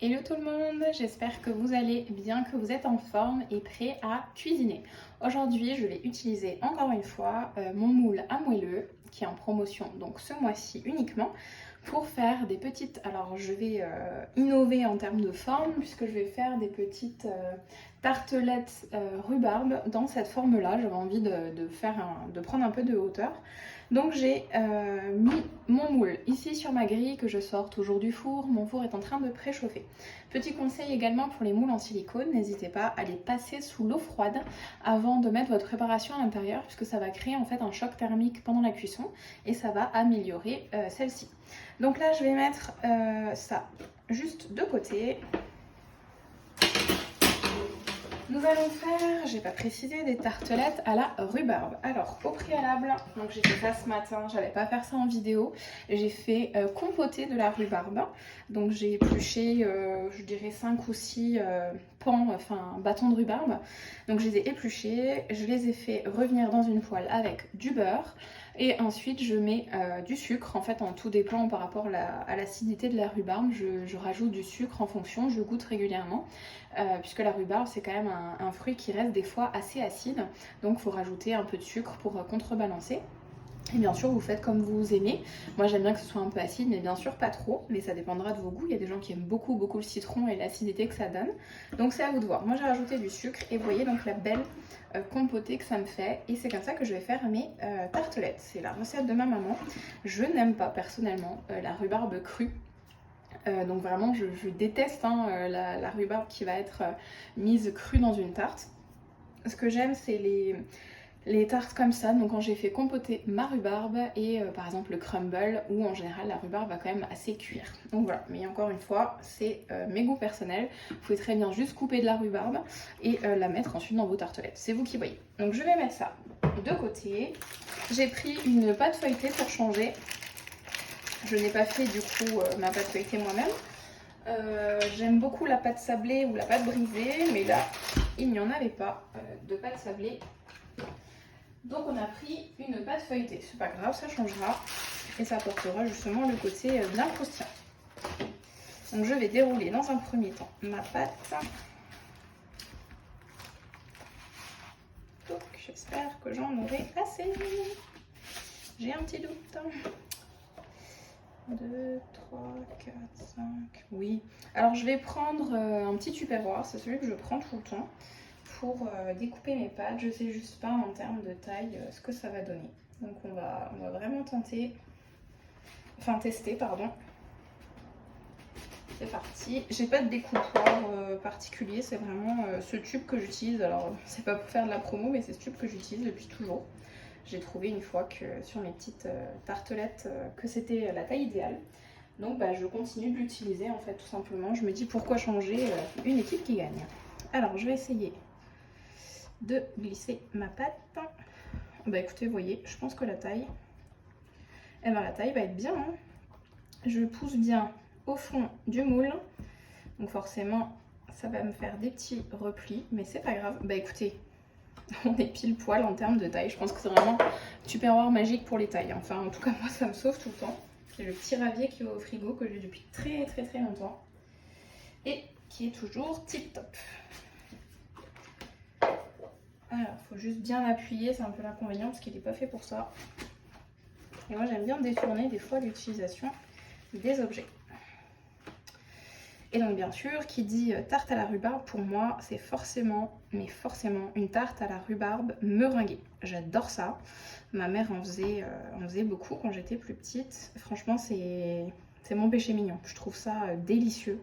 Hello tout le monde, j'espère que vous allez bien, que vous êtes en forme et prêts à cuisiner. Aujourd'hui, je vais utiliser encore une fois mon moule à moelleux qui est en promotion donc ce mois-ci uniquement pour faire des petites... Alors je vais innover en termes de forme puisque je vais faire des petites tartelettes rhubarbe dans cette forme-là. J'avais envie de prendre un peu de hauteur. Donc j'ai mis mon moule ici sur ma grille que je sors toujours du four. Mon four est en train de préchauffer. Petit conseil également pour les moules en silicone, n'hésitez pas à les passer sous l'eau froide avant de mettre votre préparation à l'intérieur puisque ça va créer en fait un choc thermique pendant la cuisson et ça va améliorer celle-ci. Donc là je vais mettre ça juste de côté. Nous allons faire, j'ai pas précisé, des tartelettes à la rhubarbe. Alors au préalable, donc j'ai fait ça ce matin, j'allais pas faire ça en vidéo, j'ai fait compoter de la rhubarbe. Donc j'ai épluché, je dirais 5 ou 6 pans, enfin bâtons de rhubarbe. Donc je les ai épluchés, je les ai fait revenir dans une poêle avec du beurre. Et ensuite je mets du sucre, en fait en tout dépend par rapport à l'acidité de la rhubarbe, je rajoute du sucre en fonction, je goûte régulièrement, puisque la rhubarbe c'est quand même un fruit qui reste des fois assez acide, donc il faut rajouter un peu de sucre pour contrebalancer. Et bien sûr, vous faites comme vous aimez. Moi, j'aime bien que ce soit un peu acide, mais bien sûr pas trop. Mais ça dépendra de vos goûts. Il y a des gens qui aiment beaucoup le citron et l'acidité que ça donne. Donc c'est à vous de voir. Moi, j'ai rajouté du sucre et vous voyez donc la belle compotée que ça me fait. Et c'est comme ça que je vais faire mes tartelettes. C'est la recette de ma maman. Je n'aime pas personnellement la rhubarbe crue. Donc vraiment, je déteste la rhubarbe qui va être mise crue dans une tarte. Ce que j'aime, c'est les tartes comme ça, donc quand j'ai fait compoter ma rhubarbe et par exemple le crumble où en général la rhubarbe va quand même assez cuire. Donc voilà, mais encore une fois, c'est mes goûts personnels. Vous pouvez très bien juste couper de la rhubarbe et la mettre ensuite dans vos tartelettes. C'est vous qui voyez. Donc je vais mettre ça de côté. J'ai pris une pâte feuilletée pour changer. Je n'ai pas fait du coup ma pâte feuilletée moi-même. J'aime beaucoup la pâte sablée ou la pâte brisée, mais là il n'y en avait pas de pâte sablée. Donc on a pris une pâte feuilletée, c'est pas grave, ça changera et ça apportera justement le côté bien croustillant. Donc je vais dérouler dans un premier temps ma pâte. Donc j'espère que j'en aurai assez. J'ai un petit doute. 2, 3, 4, 5, oui. Alors je vais prendre un petit tupperware, c'est celui que je prends tout le temps. Pour découper mes pâtes, je sais juste pas en termes de taille ce que ça va donner. Donc on va vraiment tester pardon. C'est parti. J'ai pas de découpoir particulier, c'est vraiment ce tube que j'utilise. Alors c'est pas pour faire de la promo, mais c'est ce tube que j'utilise depuis toujours. J'ai trouvé une fois que sur mes petites tartelettes que c'était la taille idéale. Donc je continue de l'utiliser en fait tout simplement. Je me dis pourquoi changer une équipe qui gagne. Alors je vais essayer de glisser ma pâte. Écoutez, vous voyez, je pense que la taille va être bien. Hein. Je pousse bien au fond du moule. Donc forcément, ça va me faire des petits replis, mais c'est pas grave. Écoutez, on est pile poil en termes de taille. Je pense que c'est vraiment tupperware magique pour les tailles. Enfin, en tout cas, moi, ça me sauve tout le temps. C'est le petit ravier qui est au frigo que j'ai depuis très longtemps et qui est toujours tip top. Alors, il faut juste bien appuyer, c'est un peu l'inconvénient parce qu'il n'est pas fait pour ça. Et moi, j'aime bien détourner des fois l'utilisation des objets. Et donc, bien sûr, qui dit tarte à la rhubarbe, pour moi, c'est forcément une tarte à la rhubarbe meringuée. J'adore ça. Ma mère en faisait beaucoup quand j'étais plus petite. Franchement, c'est mon péché mignon. Je trouve ça délicieux.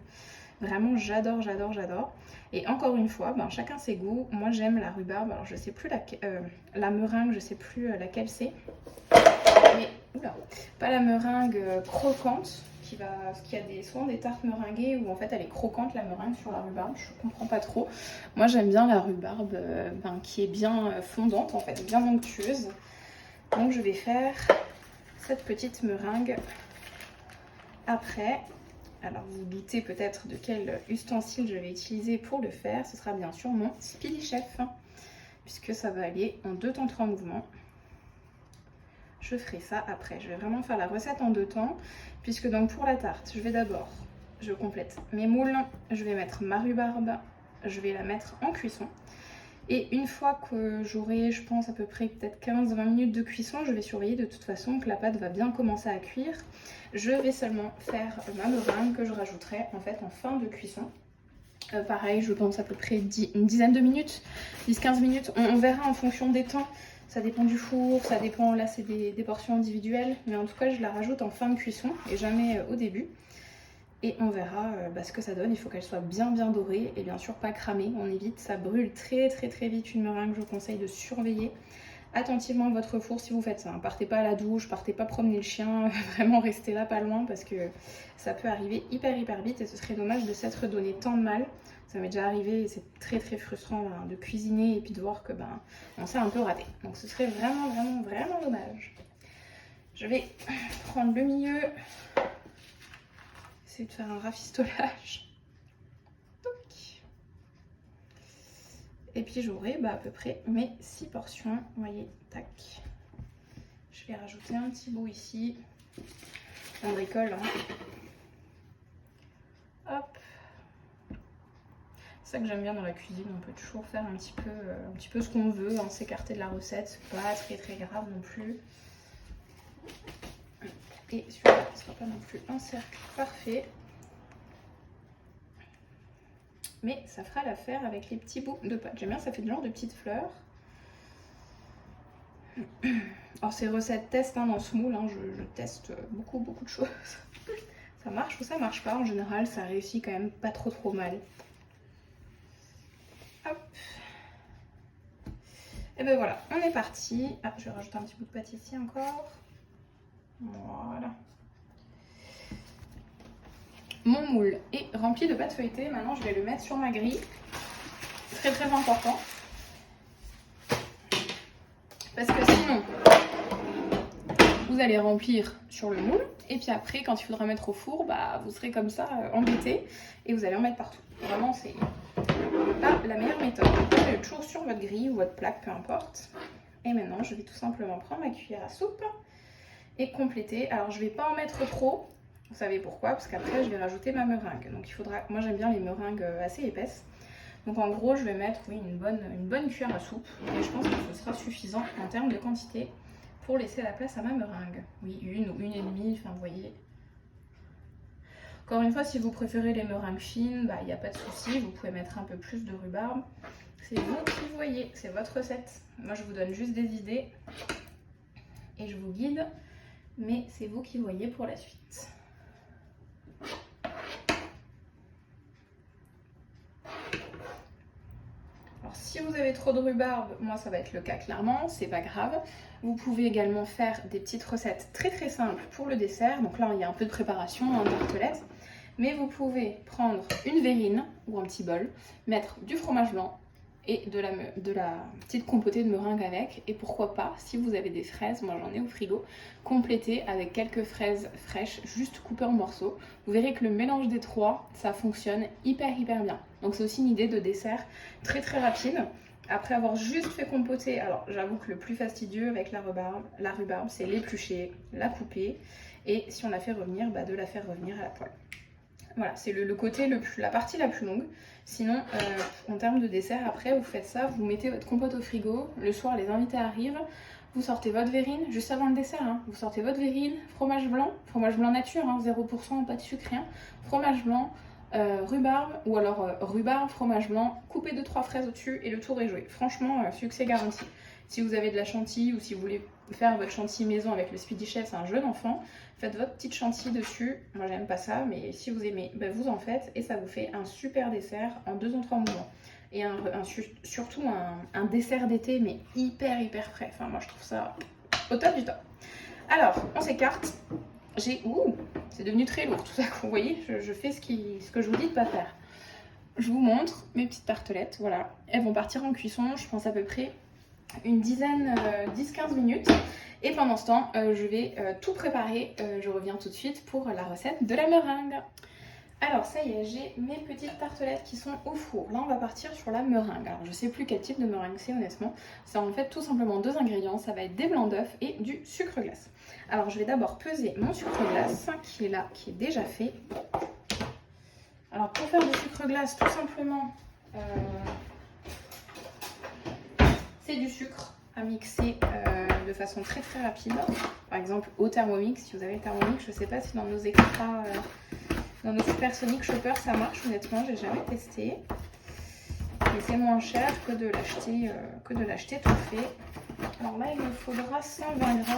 Vraiment, j'adore. Et encore une fois, chacun ses goûts. Moi, j'aime la rhubarbe. Alors, je sais plus la meringue, je sais plus laquelle c'est. Mais, oula, pas la meringue croquante, qui a souvent des tartes meringuées où en fait elle est croquante la meringue sur la rhubarbe. Je comprends pas trop. Moi, j'aime bien la rhubarbe qui est bien fondante en fait, bien onctueuse. Donc, je vais faire cette petite meringue après. Alors vous doutez peut-être de quel ustensile je vais utiliser pour le faire. Ce sera bien sûr mon Speedy Chef, puisque ça va aller en 2 temps 3 mouvements. Je ferai ça après. Je vais vraiment faire la recette en 2 temps, puisque donc pour la tarte, je vais d'abord je complète mes moules, je vais mettre ma rhubarbe, je vais la mettre en cuisson. Et une fois que j'aurai, je pense, à peu près peut-être 15-20 minutes de cuisson, je vais surveiller de toute façon que la pâte va bien commencer à cuire. Je vais seulement faire ma meringue que je rajouterai en fait en fin de cuisson. Pareil, je pense à peu près une dizaine de minutes, 10-15 minutes. On verra en fonction des temps. Ça dépend du four, ça dépend, là c'est des portions individuelles. Mais en tout cas, je la rajoute en fin de cuisson et jamais au début. Et on verra ce que ça donne. Il faut qu'elle soit bien dorée et bien sûr pas cramée. On évite, ça brûle très vite une meringue. Je vous conseille de surveiller attentivement votre four si vous faites ça. Partez pas à la douche, partez pas promener le chien. Vraiment restez là pas loin parce que ça peut arriver hyper vite et ce serait dommage de s'être donné tant de mal. Ça m'est déjà arrivé et c'est très frustrant de cuisiner et puis de voir que on s'est un peu raté. Donc ce serait vraiment dommage. Je vais prendre le milieu. Essayer de faire un rafistolage. Et puis j'aurai à peu près mes 6 portions. Vous voyez, tac. Je vais rajouter un petit bout ici. On bricole. Hop. C'est ça que j'aime bien dans la cuisine. On peut toujours faire un petit peu ce qu'on veut, s'écarter de la recette. C'est pas très grave non plus. Et celui-là, ce sera pas non plus un cercle parfait. Mais ça fera l'affaire avec les petits bouts de pâte. J'aime bien, ça fait le genre de petites fleurs. Alors c'est recette test dans ce moule, je teste beaucoup de choses. Ça marche ou ça marche pas, en général ça réussit quand même pas trop mal. Hop. Et ben voilà, on est parti. Ah, je vais rajouter un petit bout de pâte ici encore. Voilà. Mon moule est rempli de pâte feuilletée. Maintenant, je vais le mettre sur ma grille. Très important. Parce que sinon, vous allez remplir sur le moule. Et puis après, quand il faudra mettre au four, vous serez comme ça embêté. Et vous allez en mettre partout. Vraiment, c'est pas la meilleure méthode. Vous mettez toujours sur votre grille ou votre plaque, peu importe. Et maintenant, je vais tout simplement prendre ma cuillère à soupe et compléter. Alors, je vais pas en mettre trop. Vous savez pourquoi? Parce qu'après je vais rajouter ma meringue. Donc il faudra, moi j'aime bien les meringues assez épaisses. Donc en gros je vais mettre une bonne cuillère à soupe. Et je pense que ce sera suffisant en termes de quantité pour laisser la place à ma meringue. Oui, une ou une et demie, enfin vous voyez. Encore une fois, si vous préférez les meringues fines, il n'y a pas de souci. Vous pouvez mettre un peu plus de rhubarbe. C'est vous qui voyez, c'est votre recette. Moi je vous donne juste des idées et je vous guide. Mais c'est vous qui voyez pour la suite. Si vous avez trop de rhubarbe, moi ça va être le cas clairement, c'est pas grave. Vous pouvez également faire des petites recettes très simples pour le dessert. Donc là il y a un peu de préparation en tartelette. Mais vous pouvez prendre une verrine ou un petit bol, mettre du fromage blanc et de la petite compotée de meringue avec. Et pourquoi pas, si vous avez des fraises, moi j'en ai au frigo, compléter avec quelques fraises fraîches, juste coupées en morceaux. Vous verrez que le mélange des trois, ça fonctionne hyper bien. Donc c'est aussi une idée de dessert très rapide. Après avoir juste fait compoter, alors j'avoue que le plus fastidieux avec la rhubarbe, c'est l'éplucher, la couper et si on la fait revenir, de la faire revenir à la poêle. Voilà, c'est la partie la plus longue. Sinon, en termes de dessert, après, vous faites ça, vous mettez votre compote au frigo. Le soir, les invités arrivent. Vous sortez votre verrine, juste avant le dessert. Vous sortez votre verrine, fromage blanc nature, 0%, pas de sucre, rien. Fromage blanc, rhubarbe, ou alors rhubarbe, fromage blanc, coupez 2-3 fraises au-dessus et le tour est joué. Franchement, succès garanti. Si vous avez de la chantilly ou si vous voulez faire votre chantilly maison avec le Speedy Chef, c'est un jeu d'enfant, faites votre petite chantilly dessus. Moi j'aime pas ça, mais si vous aimez, vous en faites et ça vous fait un super dessert en 2 ou 3 mouvements. Et surtout un dessert d'été, mais hyper frais. Enfin moi je trouve ça au top du top. Alors, on s'écarte. C'est devenu très lourd tout ça, vous voyez, je fais ce que je vous dis de pas faire. Je vous montre mes petites tartelettes, voilà. Elles vont partir en cuisson, je pense à peu près une dizaine, 10-15 minutes. Et pendant ce temps, je vais tout préparer. Je reviens tout de suite pour la recette de la meringue. Alors ça y est, j'ai mes petites tartelettes qui sont au four. Là, on va partir sur la meringue. Alors je sais plus quel type de meringue c'est honnêtement. C'est en fait tout simplement 2 ingrédients. Ça va être des blancs d'œufs et du sucre glace. Alors je vais d'abord peser mon sucre glace qui est là, qui est déjà fait. sucre glace, tout simplement, c'est du sucre à mixer de façon très très rapide. Par exemple au Thermomix, si vous avez le Thermomix, je ne sais pas si dans nos extras, dans nos Supersonic Chopper ça marche, honnêtement, j'ai jamais testé. Et c'est moins cher que de l'acheter tout fait. Alors là, il me faudra 120 g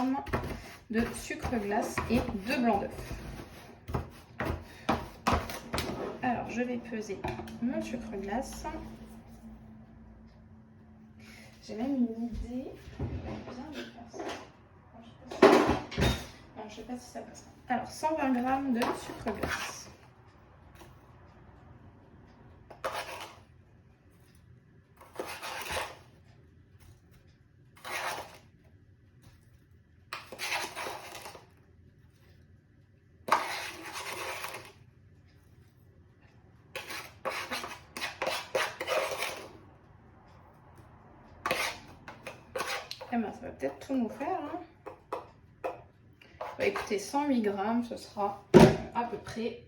de sucre glace et 2 blancs d'œufs. Alors, je vais peser mon sucre glace. J'ai même une idée. Bien de faire ça. Non, je sais pas si ça passe. Alors, 120 g de sucre glace. Eh ben, ça va peut-être tout nous faire. Hein. Bah, écoutez, 108 g, ce sera à peu près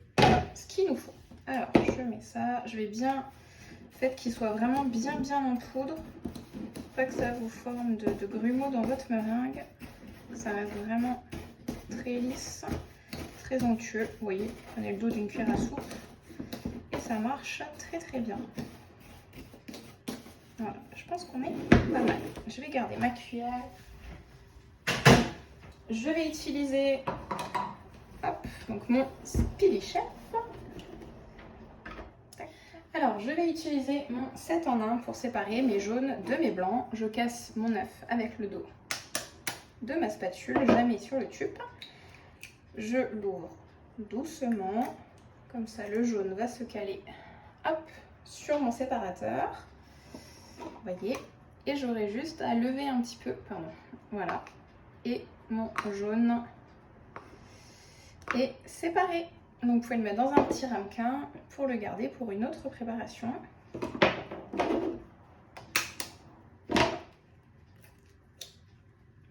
ce qu'il nous faut. Alors, je mets ça. Je vais bien... Faites qu'il soit vraiment bien en poudre. Pas que ça vous forme de grumeaux dans votre meringue. Ça reste vraiment très lisse, très onctueux. Vous voyez, prenez le dos d'une cuillère à soupe. Et ça marche très bien. Voilà, je pense qu'on est pas mal. Je vais garder ma cuillère. Je vais utiliser donc mon Speedy Chef. Alors, je vais utiliser mon 7 en 1 pour séparer mes jaunes de mes blancs. Je casse mon œuf avec le dos de ma spatule. Je la mets sur le tube. Je l'ouvre doucement. Comme ça, le jaune va se caler sur mon séparateur. Vous voyez, et j'aurai juste à lever un petit peu, voilà, et mon jaune est séparé. Donc vous pouvez le mettre dans un petit ramequin pour le garder pour une autre préparation.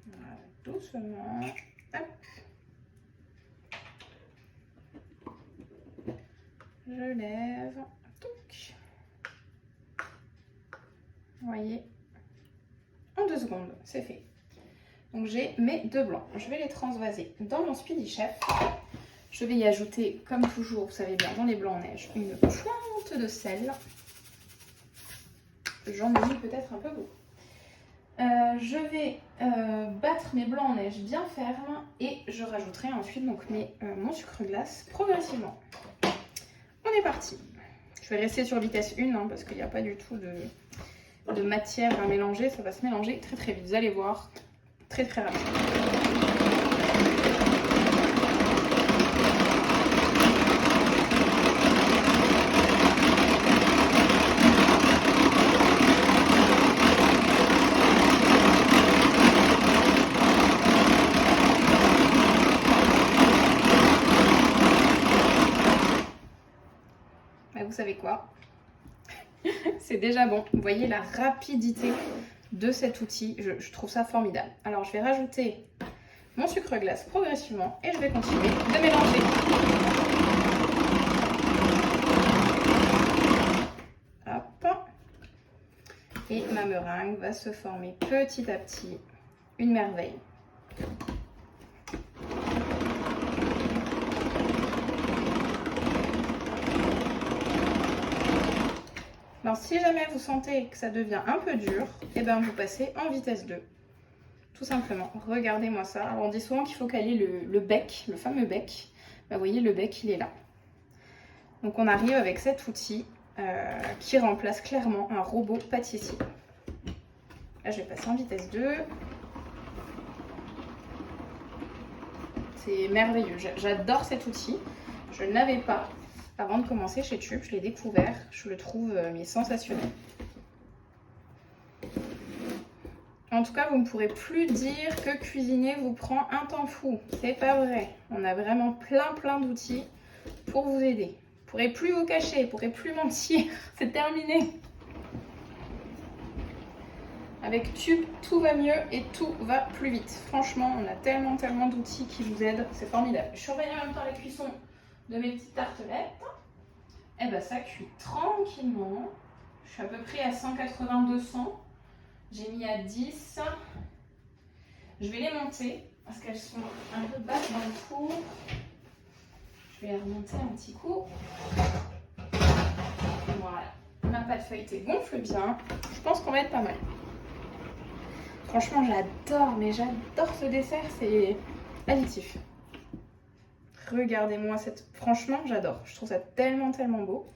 Voilà, doucement, hop. Je lève, touc. Vous voyez, en 2 secondes, c'est fait. Donc j'ai mes 2 blancs. Je vais les transvaser dans mon Speedy Chef. Je vais y ajouter, comme toujours, vous savez bien, dans les blancs en neige, une pointe de sel. J'en ai mis peut-être un peu beaucoup. Je vais battre mes blancs en neige bien fermes et je rajouterai ensuite donc mon sucre glace progressivement. On est parti. Je vais rester sur vitesse 1 hein, parce qu'il n'y a pas du tout de matière à mélanger, ça va se mélanger très vite, vous allez voir, très rapide. Bah, vous savez quoi? C'est déjà bon. Vous voyez la rapidité de cet outil. Je trouve ça formidable. Alors, je vais rajouter mon sucre glace progressivement et je vais continuer de mélanger. Hop. Et ma meringue va se former petit à petit. Une merveille. Alors, si jamais vous sentez que ça devient un peu dur, et ben vous passez en vitesse 2. Tout simplement. Regardez-moi ça. Alors, on dit souvent qu'il faut caler le bec, le fameux bec. Ben, vous voyez, le bec, il est là. Donc, on arrive avec cet outil qui remplace clairement un robot pâtissier. Là, je vais passer en vitesse 2. C'est merveilleux. J'adore cet outil. Je ne l'avais pas avant de commencer chez Tube. Je l'ai découvert. Je le trouve sensationnel. En tout cas, vous ne pourrez plus dire que cuisiner vous prend un temps fou. C'est pas vrai. On a vraiment plein d'outils pour vous aider. Vous ne pourrez plus vous cacher, vous ne pourrez plus mentir. C'est terminé. Avec Tube, tout va mieux et tout va plus vite. Franchement, on a tellement d'outils qui vous aident. C'est formidable. Je surveille en même temps la cuisson de mes petites tartelettes. Et ben ça cuit tranquillement. Je suis à peu près à 180-200. J'ai mis à 10. Je vais les monter parce qu'elles sont un peu basses dans le four. Je vais les remonter un petit coup. Voilà. Ma pâte feuilletée gonfle bien. Je pense qu'on va être pas mal. Franchement, j'adore, mais j'adore ce dessert. C'est additif. Regardez-moi cette... Franchement, j'adore. Je trouve ça tellement, tellement beau.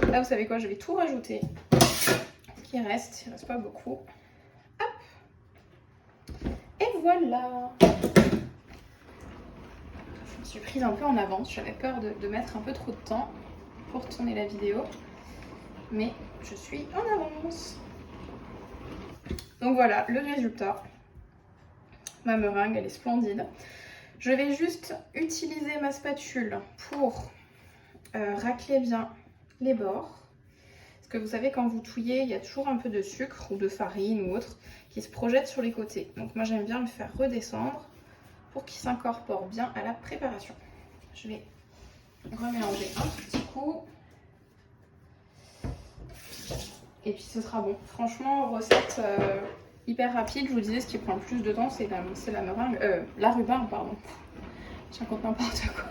Là, vous savez quoi? Je vais tout rajouter. Ce qui reste, il ne reste pas beaucoup. Hop. Et voilà. Je me suis prise un peu en avance. J'avais peur de mettre un peu trop de temps pour tourner la vidéo. Mais je suis en avance. Donc voilà, le résultat. Ma meringue, elle est splendide. Je vais juste utiliser ma spatule pour racler bien les bords. Parce que vous savez, quand vous touillez, il y a toujours un peu de sucre ou de farine ou autre qui se projette sur les côtés. Donc moi, j'aime bien le faire redescendre pour qu'il s'incorpore bien à la préparation. Je vais remélanger un petit coup. Et puis ce sera bon. Franchement, recette hyper rapide. Je vous disais, ce qui prend le plus de temps, c'est la meringue, la rhubarbe, pardon. Je raconte n'importe quoi.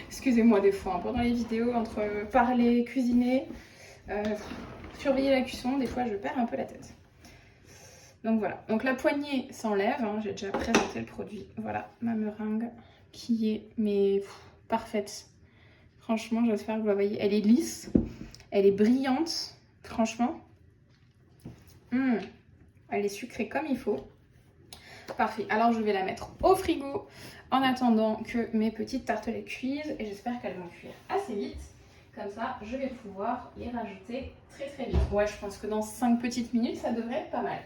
Excusez-moi des fois, hein, pendant les vidéos, entre parler, cuisiner, surveiller la cuisson, des fois je perds un peu la tête. Donc voilà, donc la poignée s'enlève, hein, j'ai déjà présenté le produit. Voilà, ma meringue qui est parfaite. Franchement, j'espère que vous la voyez. Elle est lisse, elle est brillante, franchement. Elle est sucrée comme il faut. Parfait, alors je vais la mettre au frigo en attendant que mes petites tartelettes cuisent et j'espère qu'elles vont cuire assez vite. Comme ça, je vais pouvoir les rajouter très très vite. Ouais, je pense que dans 5 petites minutes, ça devrait être pas mal.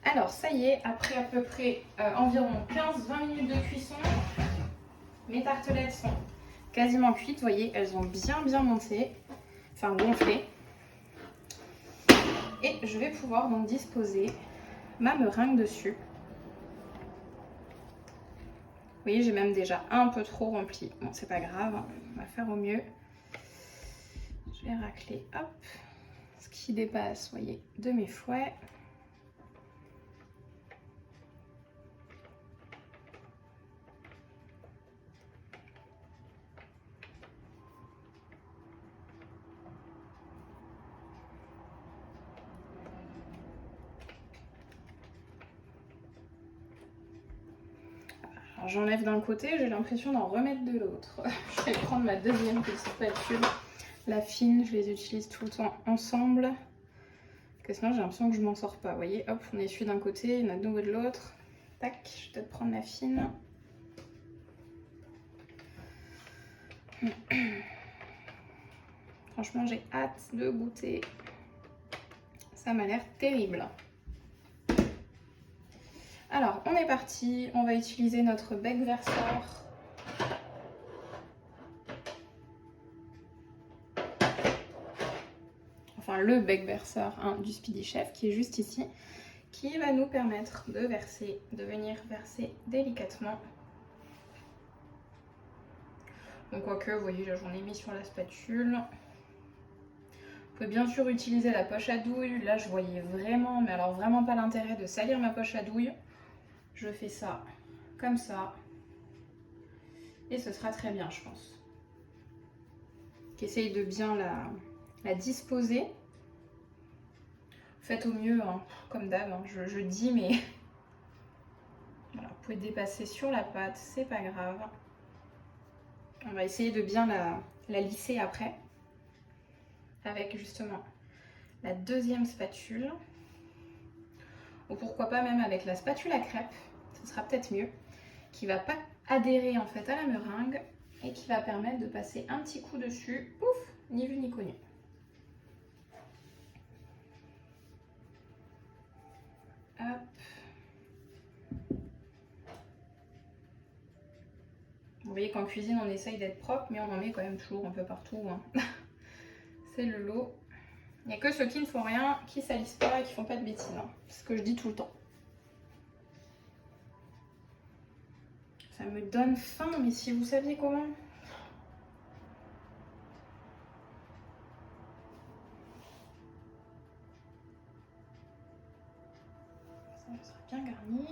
Alors, ça y est, après à peu près environ 15-20 minutes de cuisson, mes tartelettes sont quasiment cuites. Vous voyez, elles ont bien monté, enfin gonflé. Et je vais pouvoir donc disposer ma meringue dessus. Vous voyez, j'ai même déjà un peu trop rempli. Bon, c'est pas grave, hein, on va faire au mieux. Je vais racler, hop, ce qui dépasse, vous voyez, de mes fouets. Alors j'enlève d'un côté, j'ai l'impression d'en remettre de l'autre. Je vais prendre ma deuxième petite spatule, la fine, je les utilise tout le temps ensemble. Parce que sinon j'ai l'impression que je m'en sors pas. Vous voyez, hop, on essuie d'un côté, il y en a de nouveau de l'autre. Tac, je vais peut-être prendre la fine. Franchement, j'ai hâte de goûter. Ça m'a l'air terrible. Alors, on est parti. On va utiliser notre bec verseur. Enfin, le bec verseur du Speedy Chef qui est juste ici, qui va nous permettre de verser, de venir verser délicatement. Donc, quoique, vous voyez, là, j'en ai mis sur la spatule. Vous pouvez bien sûr utiliser la poche à douille. Là, je voyais vraiment, mais alors vraiment pas l'intérêt de salir ma poche à douille. Je fais ça comme ça. Et ce sera très bien, je pense. J'essaye de bien la disposer. Faites au mieux, hein, comme d'hab, hein, je dis, mais voilà, vous pouvez dépasser sur la pâte, c'est pas grave. On va essayer de bien la lisser après, avec justement la deuxième spatule. Ou pourquoi pas même avec la spatule à crêpes, ce sera peut-être mieux, qui va pas adhérer en fait à la meringue et qui va permettre de passer un petit coup dessus, pouf, ni vu ni connu. Hop. Vous voyez qu'en cuisine on essaye d'être propre, mais on en met quand même toujours un peu partout, hein. C'est le lot. Il n'y a que ceux qui ne font rien, qui salissent pas et qui font pas de bêtises, hein. C'est ce que je dis tout le temps. Ça me donne faim, mais si vous saviez comment. Ça sera bien garni.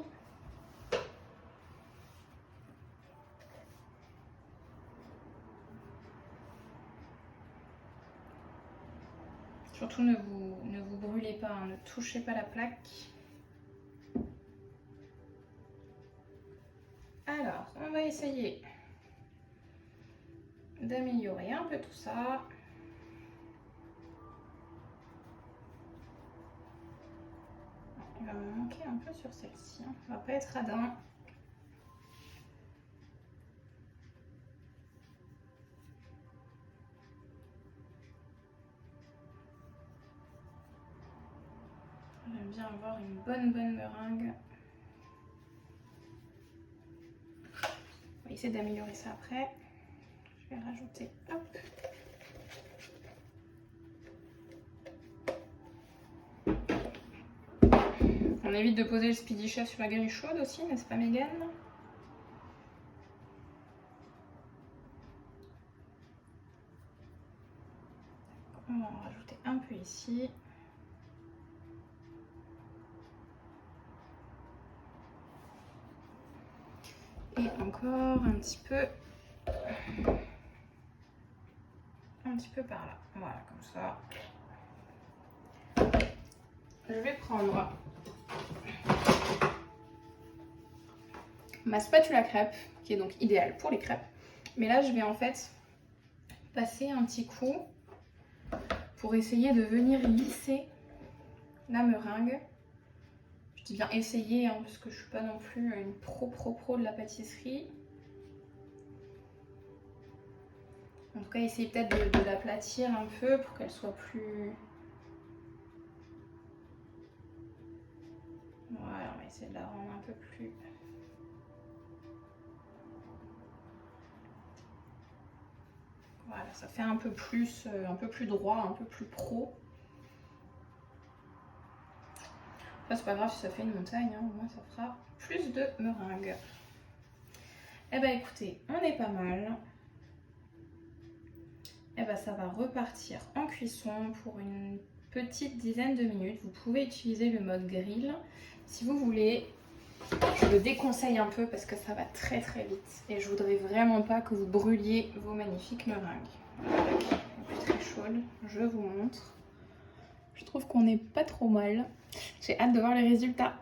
Surtout ne vous brûlez pas, hein, ne touchez pas la plaque. Alors, on va essayer d'améliorer un peu tout ça. Il va me manquer un peu sur celle-ci, hein. Ça va pas être radin. J'aime bien avoir une bonne meringue. On va essayer d'améliorer ça après. Je vais rajouter, hop. On évite de poser le Speedy Chef sur la grille chaude aussi, n'est-ce pas Megan? On va en rajouter un peu ici. Et encore un petit peu par là. Voilà, comme ça. Je vais prendre ma spatule à crêpes, qui est donc idéale pour les crêpes. Mais là, je vais en fait passer un petit coup pour essayer de venir lisser la meringue. Je dis bien essayer, hein, parce que je suis pas non plus une pro de la pâtisserie. En tout cas, essayer peut-être de l'aplatir un peu pour qu'elle soit plus... Voilà, on va essayer de la rendre un peu plus... Voilà, ça fait un peu plus droit, un peu plus pro. Enfin, c'est pas grave si ça fait une montagne, hein, au moins ça fera plus de meringue. Eh ben écoutez, on est pas mal. Eh ben ça va repartir en cuisson pour une petite dizaine de minutes. Vous pouvez utiliser le mode grill si vous voulez. Je le déconseille un peu parce que ça va très vite et je voudrais vraiment pas que vous brûliez vos magnifiques meringues. Voilà, elle est plus très chaude, je vous montre. Je trouve qu'on n'est pas trop mal. J'ai hâte de voir les résultats.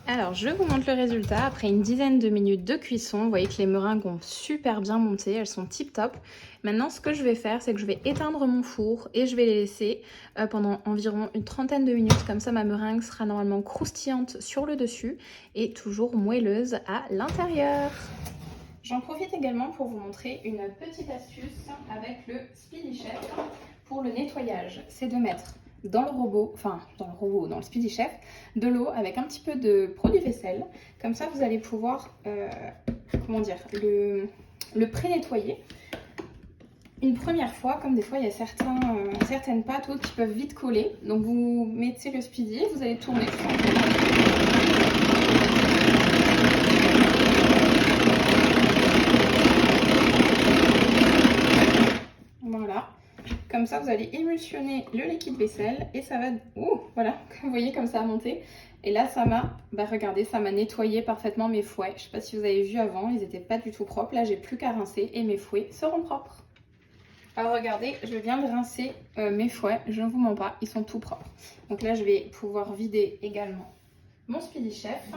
Alors, je vous montre le résultat après une dizaine de minutes de cuisson. Vous voyez que les meringues ont super bien monté, elles sont tip top. Maintenant, ce que je vais faire, c'est que je vais éteindre mon four et je vais les laisser pendant environ une trentaine de minutes. Comme ça, ma meringue sera normalement croustillante sur le dessus et toujours moelleuse à l'intérieur. J'en profite également pour vous montrer une petite astuce avec le Speedy Chef pour le nettoyage. C'est de mettre dans le Speedy Chef, de l'eau avec un petit peu de produit vaisselle. Comme ça, vous allez pouvoir, le pré-nettoyer une première fois. Comme des fois, il y a certaines pâtes ou autres qui peuvent vite coller. Donc, vous mettez le Speedy et vous allez tourner tout simplement. Voilà. Comme ça, vous allez émulsionner le liquide vaisselle et ça va... voilà, vous voyez comme ça a monté. Et là, ça m'a... regardez, ça m'a nettoyé parfaitement mes fouets. Je ne sais pas si vous avez vu avant, ils n'étaient pas du tout propres. Là, j'ai plus qu'à rincer et mes fouets seront propres. Alors, regardez, je viens de rincer mes fouets. Je ne vous mens pas, ils sont tout propres. Donc là, je vais pouvoir vider également mon Speedy Chef.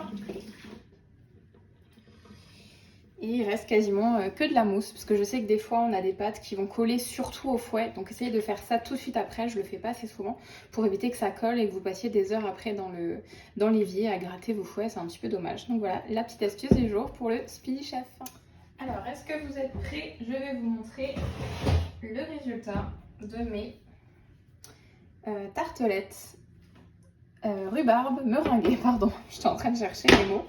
Et il reste quasiment que de la mousse parce que je sais que des fois on a des pâtes qui vont coller surtout au fouet. Donc essayez de faire ça tout de suite après, je le fais pas assez souvent pour éviter que ça colle et que vous passiez des heures après dans l'évier à gratter vos fouets, c'est un petit peu dommage. Donc voilà, la petite astuce du jour pour le Speedy Chef. Alors est-ce que vous êtes prêts? Je vais vous montrer le résultat de mes tartelettes rhubarbe meringuées, pardon, j'étais en train de chercher les mots.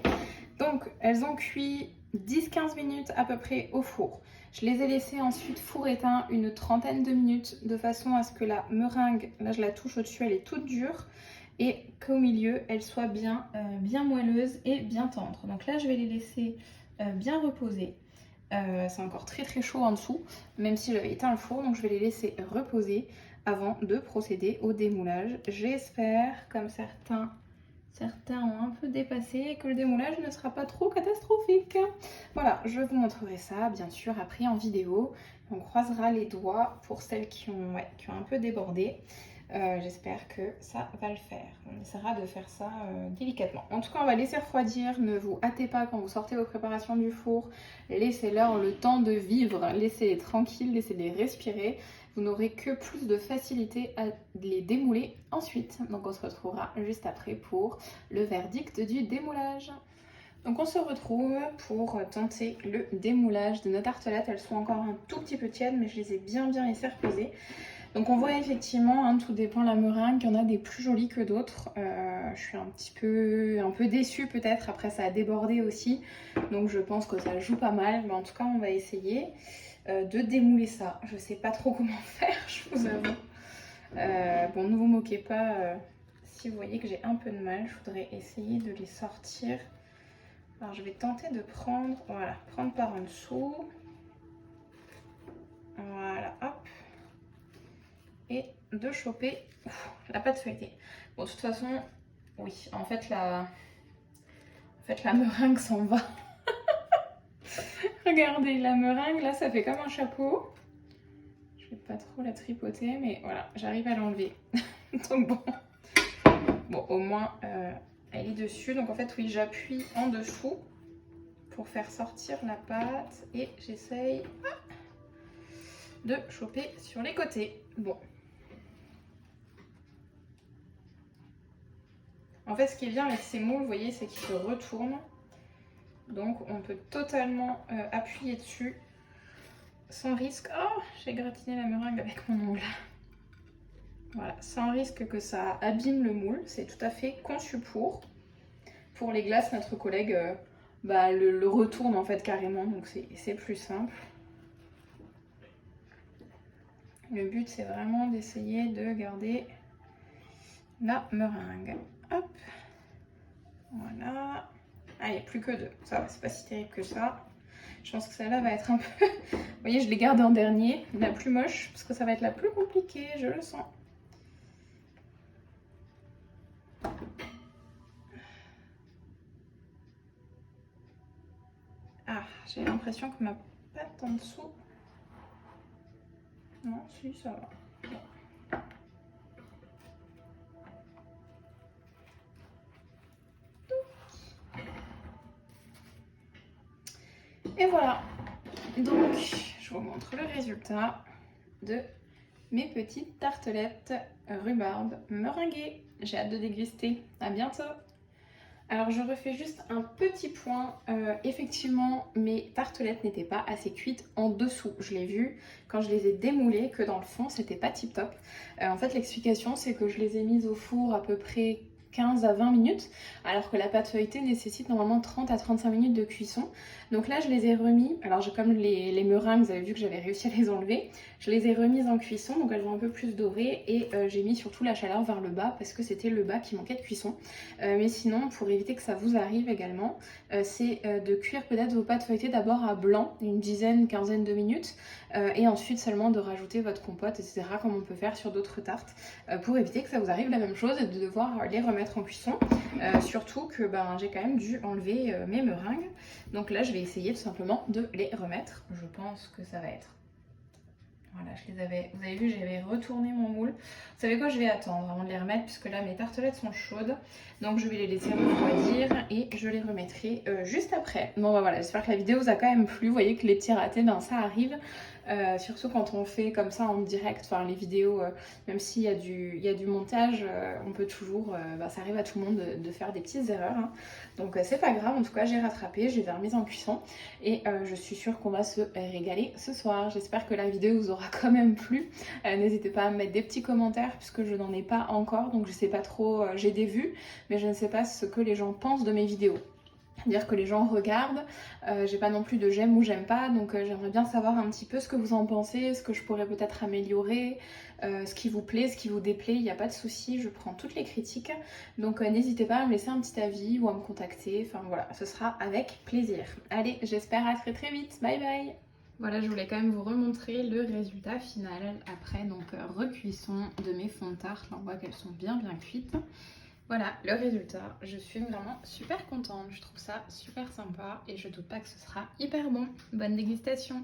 Donc elles ont cuit 10-15 minutes à peu près au four. Je les ai laissées ensuite four éteint une trentaine de minutes de façon à ce que la meringue, là je la touche au-dessus, elle est toute dure. et qu'au milieu elles soient bien, bien moelleuses et bien tendres. Donc là je vais les laisser bien reposer. C'est encore très très chaud en dessous, même si j'avais éteint le four, donc je vais les laisser reposer avant de procéder au démoulage. J'espère, comme certains ont un peu dépassé, que le démoulage ne sera pas trop catastrophique. Voilà, je vous montrerai ça bien sûr après en vidéo. On croisera les doigts pour celles qui ont un peu débordé. J'espère que ça va le faire. On essaiera de faire ça délicatement. En tout cas, on va laisser refroidir. Ne vous hâtez pas quand vous sortez vos préparations du four. Laissez-leur le temps de vivre. Laissez-les tranquilles, laissez-les respirer. Vous n'aurez que plus de facilité à les démouler ensuite. Donc on se retrouvera juste après pour le verdict du démoulage. Donc on se retrouve pour tenter le démoulage de nos tartelettes. Elles sont encore un tout petit peu tièdes, mais je les ai bien laissées reposer. Donc on voit effectivement, hein, tout dépend de la meringue, il y en a des plus jolies que d'autres. Je suis un peu déçue peut-être, après ça a débordé aussi. Donc je pense que ça joue pas mal, mais en tout cas on va essayer de démouler ça. Je sais pas trop comment faire, je vous avoue. Bon, ne vous moquez pas si vous voyez que j'ai un peu de mal. Je voudrais essayer de les sortir. Alors je vais tenter de prendre, voilà, prendre par en dessous. Voilà, hop. Et de choper la pâte feuilletée. Bon, de toute façon, oui, en fait la meringue s'en va. Regardez, la meringue, là, ça fait comme un chapeau. Je vais pas trop la tripoter, mais voilà, j'arrive à l'enlever. Donc bon, au moins, elle est dessus. Donc en fait, oui, j'appuie en dessous pour faire sortir la pâte et j'essaye de choper sur les côtés. Bon. En fait, ce qui est bien avec ces moules, vous voyez, c'est qu'ils se retournent. Donc, on peut totalement appuyer dessus sans risque. Oh, j'ai gratiné la meringue avec mon ongle. Voilà, sans risque que ça abîme le moule. C'est tout à fait conçu pour. Pour les glaces, notre collègue le retourne en fait carrément. Donc, c'est plus simple. Le but, c'est vraiment d'essayer de garder la meringue. Hop. Voilà. Allez, plus que deux. Ça va, c'est pas si terrible que ça. Je pense que celle-là va être un peu... Vous voyez, je l'ai gardée en dernier, la plus moche, parce que ça va être la plus compliquée, je le sens. Ah, j'ai l'impression que ma pâte en dessous... Non, si, ça va. Et voilà, donc je vous montre le résultat de mes petites tartelettes rhubarbe meringuées. J'ai hâte de déguster, à bientôt. Alors je refais juste un petit point, effectivement mes tartelettes n'étaient pas assez cuites en dessous, je l'ai vu quand je les ai démoulées que dans le fond c'était pas tip top. En fait l'explication c'est que je les ai mises au four à peu près 15 à 20 minutes, alors que la pâte feuilletée nécessite normalement 30 à 35 minutes de cuisson. Donc là je les ai remis, alors comme les meringues, vous avez vu que j'avais réussi à les enlever, je les ai remises en cuisson, donc elles vont un peu plus dorer et j'ai mis surtout la chaleur vers le bas parce que c'était le bas qui manquait de cuisson. Mais sinon, pour éviter que ça vous arrive également, c'est de cuire peut-être vos pâtes feuilletées d'abord à blanc, une dizaine, quinzaine de minutes, et ensuite seulement de rajouter votre compote, etc. comme on peut faire sur d'autres tartes, pour éviter que ça vous arrive la même chose et de devoir les remettre en cuisson. Surtout que j'ai quand même dû enlever mes meringues. Donc là, je vais essayer tout simplement de les remettre. Je pense que ça va être... Voilà, vous avez vu, j'avais retourné mon moule. Vous savez quoi, je vais attendre avant de les remettre puisque là, mes tartelettes sont chaudes. Donc, je vais les laisser refroidir et je les remettrai juste après. Bon, voilà, j'espère que la vidéo vous a quand même plu. Vous voyez que les petits ratés, ça arrive. Surtout quand on fait comme ça en direct, enfin les vidéos, même s'il y a du montage, on peut toujours, ça arrive à tout le monde de faire des petites erreurs. Hein. Donc c'est pas grave, en tout cas j'ai rattrapé, je les ai remises en cuisson et je suis sûre qu'on va se régaler ce soir. J'espère que la vidéo vous aura quand même plu. N'hésitez pas à me mettre des petits commentaires puisque je n'en ai pas encore, donc je sais pas trop, j'ai des vues, mais je ne sais pas ce que les gens pensent de mes vidéos. dire que les gens regardent. J'ai pas non plus de j'aime ou j'aime pas, donc j'aimerais bien savoir un petit peu ce que vous en pensez, ce que je pourrais peut-être améliorer, ce qui vous plaît, ce qui vous déplaît, il n'y a pas de souci, je prends toutes les critiques. Donc n'hésitez pas à me laisser un petit avis ou à me contacter, enfin voilà, ce sera avec plaisir. Allez, j'espère à très très vite, bye bye. Voilà, je voulais quand même vous remontrer le résultat final après donc recuisson de mes fonds de tarte. Là on voit qu'elles sont bien cuites. Voilà le résultat, je suis vraiment super contente, je trouve ça super sympa et je doute pas que ce sera hyper bon. Bonne dégustation!